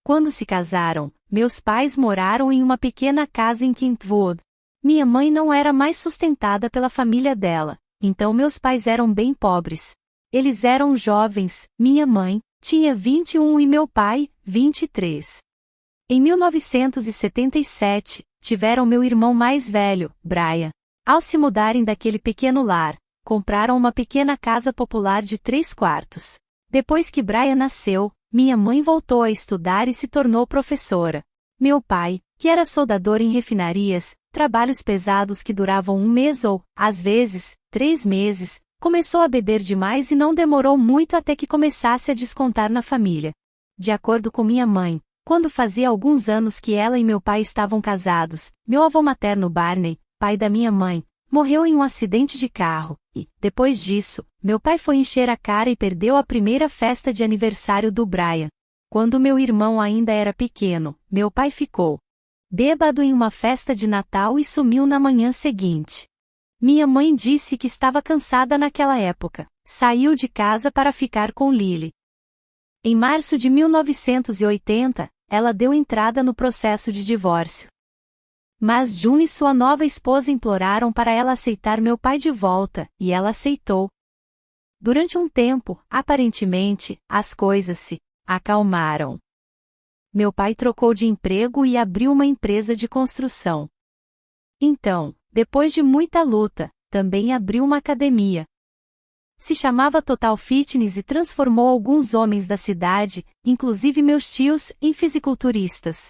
Quando se casaram, meus pais moraram em uma pequena casa em Kentwood. Minha mãe não era mais sustentada pela família dela, então meus pais eram bem pobres. Eles eram jovens, minha mãe tinha 21 e meu pai, 23. Em 1977, tiveram meu irmão mais velho, Brian. Ao se mudarem daquele pequeno lar, compraram uma pequena casa popular de 3 quartos. Depois que Brian nasceu, minha mãe voltou a estudar e se tornou professora. Meu pai, que era soldador em refinarias, trabalhos pesados que duravam 1 mês ou, às vezes, 3 meses, começou a beber demais e não demorou muito até que começasse a descontar na família. De acordo com minha mãe, quando fazia alguns anos que ela e meu pai estavam casados, meu avô materno Barney, pai da minha mãe, morreu em um acidente de carro, e, depois disso, meu pai foi encher a cara e perdeu a primeira festa de aniversário do Brian. Quando meu irmão ainda era pequeno, meu pai ficou bêbado em uma festa de Natal e sumiu na manhã seguinte. Minha mãe disse que estava cansada naquela época. Saiu de casa para ficar com Lily. Em março de 1980, ela deu entrada no processo de divórcio. Mas June e sua nova esposa imploraram para ela aceitar meu pai de volta, e ela aceitou. Durante um tempo, aparentemente, as coisas se acalmaram. Meu pai trocou de emprego e abriu uma empresa de construção. Então, depois de muita luta, também abriu uma academia. Se chamava Total Fitness e transformou alguns homens da cidade, inclusive meus tios, em fisiculturistas.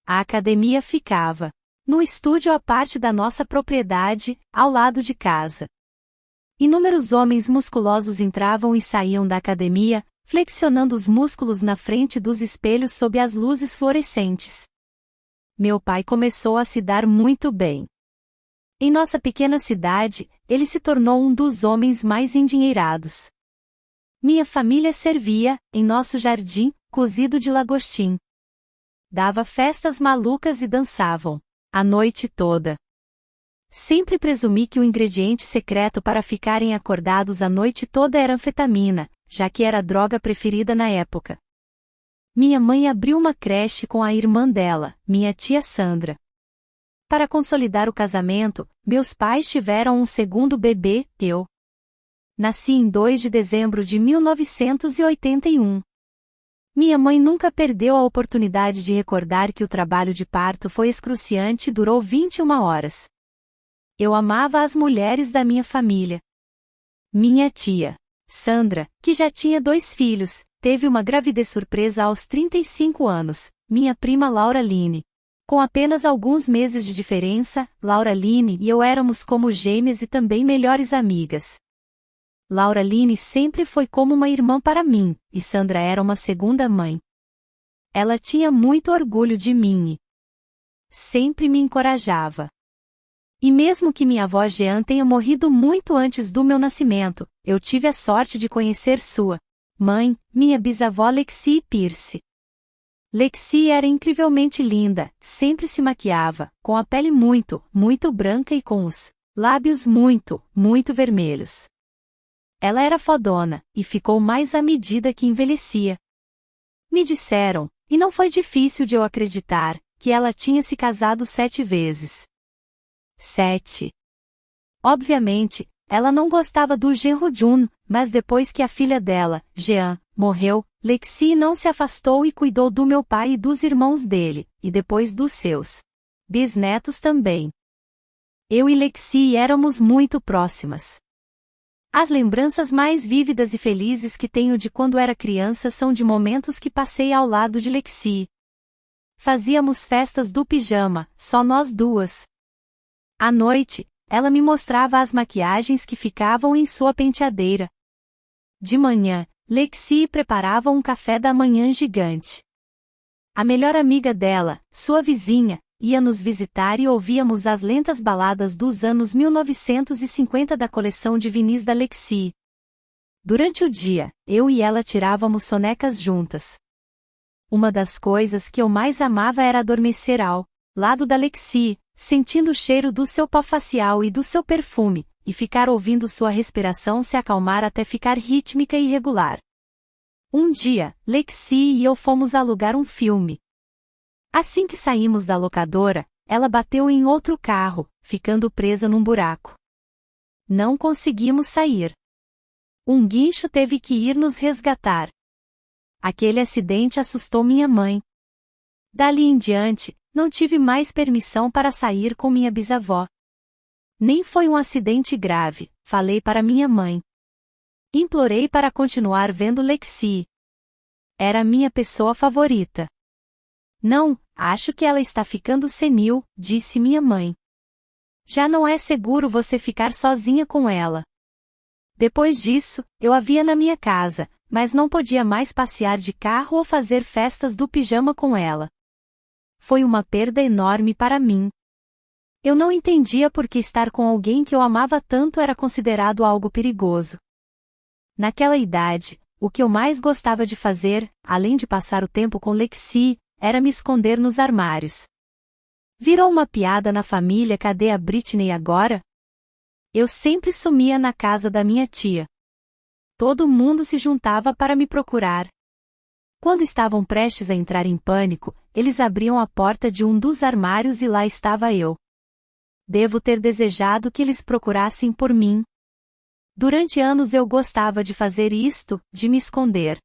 A academia ficava no estúdio à parte da nossa propriedade, ao lado de casa. Inúmeros homens musculosos entravam e saíam da academia, flexionando os músculos na frente dos espelhos sob as luzes fluorescentes. Meu pai começou a se dar muito bem. Em nossa pequena cidade, ele se tornou um dos homens mais endinheirados. Minha família servia, em nosso jardim, cozido de lagostim. Dava festas malucas e dançavam a noite toda. Sempre presumi que o ingrediente secreto para ficarem acordados a noite toda era anfetamina, já que era a droga preferida na época. Minha mãe abriu uma creche com a irmã dela, minha tia Sandra. Para consolidar o casamento, meus pais tiveram um segundo bebê, eu. Nasci em 2 de dezembro de 1981. Minha mãe nunca perdeu a oportunidade de recordar que o trabalho de parto foi excruciante e durou 21 horas. Eu amava as mulheres da minha família. Minha tia, Sandra, que já tinha 2 filhos, teve uma gravidez surpresa aos 35 anos, minha prima Laura Line. Com apenas alguns meses de diferença, Laura Line e eu éramos como gêmeas e também melhores amigas. Laura Line sempre foi como uma irmã para mim, e Sandra era uma segunda mãe. Ela tinha muito orgulho de mim e sempre me encorajava. E mesmo que minha avó Jean tenha morrido muito antes do meu nascimento, eu tive a sorte de conhecer sua mãe, minha bisavó Lexi Pierce. Lexi era incrivelmente linda, sempre se maquiava, com a pele muito, muito branca e com os lábios muito, muito vermelhos. Ela era fodona, e ficou mais à medida que envelhecia. Me disseram, e não foi difícil de eu acreditar, que ela tinha se casado 7 vezes. 7. Obviamente, ela não gostava do genro June, mas depois que a filha dela, Jean, morreu, Lexi não se afastou e cuidou do meu pai e dos irmãos dele, e depois dos seus bisnetos também. Eu e Lexi éramos muito próximas. As lembranças mais vívidas e felizes que tenho de quando era criança são de momentos que passei ao lado de Lexi. Fazíamos festas do pijama, só nós duas. À noite, ela me mostrava as maquiagens que ficavam em sua penteadeira. De manhã, Lexi preparava um café da manhã gigante. A melhor amiga dela, sua vizinha, ia nos visitar e ouvíamos as lentas baladas dos anos 1950 da coleção de vinis da Lexi. Durante o dia, eu e ela tirávamos sonecas juntas. Uma das coisas que eu mais amava era adormecer ao lado da Lexi, sentindo o cheiro do seu pó facial e do seu perfume, e ficar ouvindo sua respiração se acalmar até ficar rítmica e regular. Um dia, Lexi e eu fomos alugar um filme. Assim que saímos da locadora, ela bateu em outro carro, ficando presa num buraco. Não conseguimos sair. Um guincho teve que ir nos resgatar. Aquele acidente assustou minha mãe. Dali em diante, não tive mais permissão para sair com minha bisavó. Nem foi um acidente grave, falei para minha mãe. Implorei para continuar vendo Lexi. Era minha pessoa favorita. Não, acho que ela está ficando senil, disse minha mãe. Já não é seguro você ficar sozinha com ela. Depois disso, eu a via na minha casa, mas não podia mais passear de carro ou fazer festas do pijama com ela. Foi uma perda enorme para mim. Eu não entendia por que estar com alguém que eu amava tanto era considerado algo perigoso. Naquela idade, o que eu mais gostava de fazer, além de passar o tempo com Lexi, era me esconder nos armários. Virou uma piada na família: cadê a Britney agora? Eu sempre sumia na casa da minha tia. Todo mundo se juntava para me procurar. Quando estavam prestes a entrar em pânico, eles abriam a porta de um dos armários e lá estava eu. Devo ter desejado que eles procurassem por mim. Durante anos eu gostava de fazer isto, de me esconder.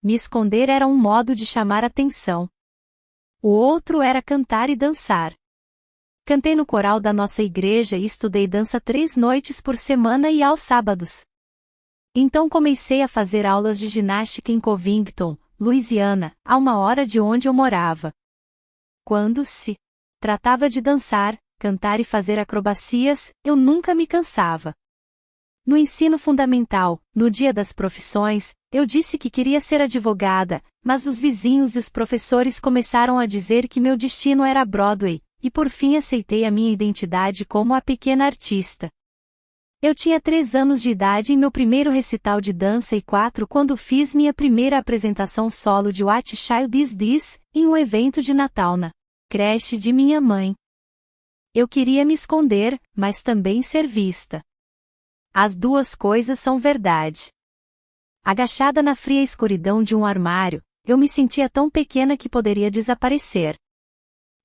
Me esconder era um modo de chamar atenção. O outro era cantar e dançar. Cantei no coral da nossa igreja e estudei dança 3 noites por semana e aos sábados. Então comecei a fazer aulas de ginástica em Covington, Louisiana, a 1 hora de onde eu morava. Quando se tratava de dançar, cantar e fazer acrobacias, eu nunca me cansava. No ensino fundamental, no dia das profissões, eu disse que queria ser advogada, mas os vizinhos e os professores começaram a dizer que meu destino era Broadway, e por fim aceitei a minha identidade como a pequena artista. Eu tinha 3 anos de idade em meu primeiro recital de dança e 4 quando fiz minha primeira apresentação solo de What Child Is This, em um evento de Natal na creche de minha mãe. Eu queria me esconder, mas também ser vista. As duas coisas são verdade. Agachada na fria escuridão de um armário, eu me sentia tão pequena que poderia desaparecer.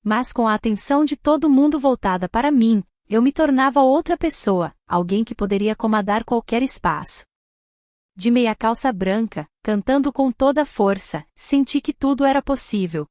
Mas com a atenção de todo mundo voltada para mim, eu me tornava outra pessoa, alguém que poderia comandar qualquer espaço. De meia calça branca, cantando com toda a força, senti que tudo era possível.